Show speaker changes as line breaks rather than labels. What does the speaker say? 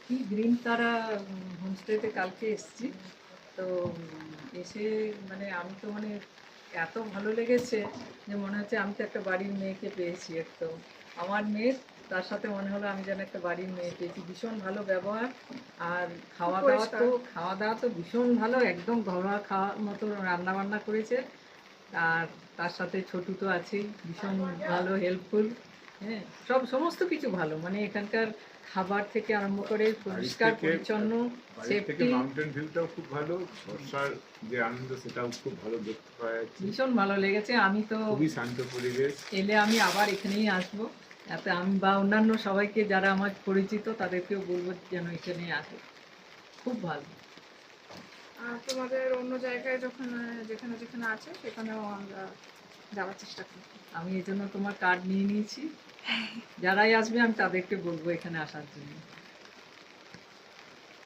কি গ্রিন তারা হোমস্টেতে কালকে এসেছি। তো এসে মানে আমি তো মানে এত ভালো লেগেছে যে মনে হচ্ছে আমি তো একটা বাড়ির মেয়েকে পেয়েছি। একদম আমার মেয়ে, তার সাথে মনে হলো আমি যেন একটা বাড়ির মেয়ে পেয়েছি। ভীষণ ভালো ব্যবহার, আর খাওয়া দাওয়া তো ভীষণ ভালো, একদম ঘরোয়া খাওয়ার মতো রান্না বান্না করেছে। আর তার সাথে ছোটু তো আছেই, ভীষণ ভালো হেল্পফুল। হ্যাঁ, সমস্ত কিছু ভালো, মানে এখানকার খাবার থেকে আরম্ভ করে পরিষ্কার পরিচ্ছন্ন, সেফটি,
মাউন্টেন ভিউটাও খুব ভালো, বর্ষার যে আনন্দ সেটাও খুব ভালো দেখতে পাওয়া যাচ্ছে।
ভীষণ ভালো লেগেছে। আমি তো
খুবই শান্ত পরিবেশ,
এলে আমি আবার এখানেই আসবো। এতে আমি বা অন্যান্য সবাইকে যারা আমার পরিচিত তাদেরকেও বলবো যেন এখানেই আসে, খুব ভালো।
আর তোমাদের অন্য জায়গায় যখন যেখানে যেখানে আছে সেখানেও আমরা যাওয়ার চেষ্টা করি।
আমি এই জন্য তোমার কার্ড নিয়ে নিয়েছি, যারাই আসবে আমি তাদেরকে বলবো এখানে আসার জন্য।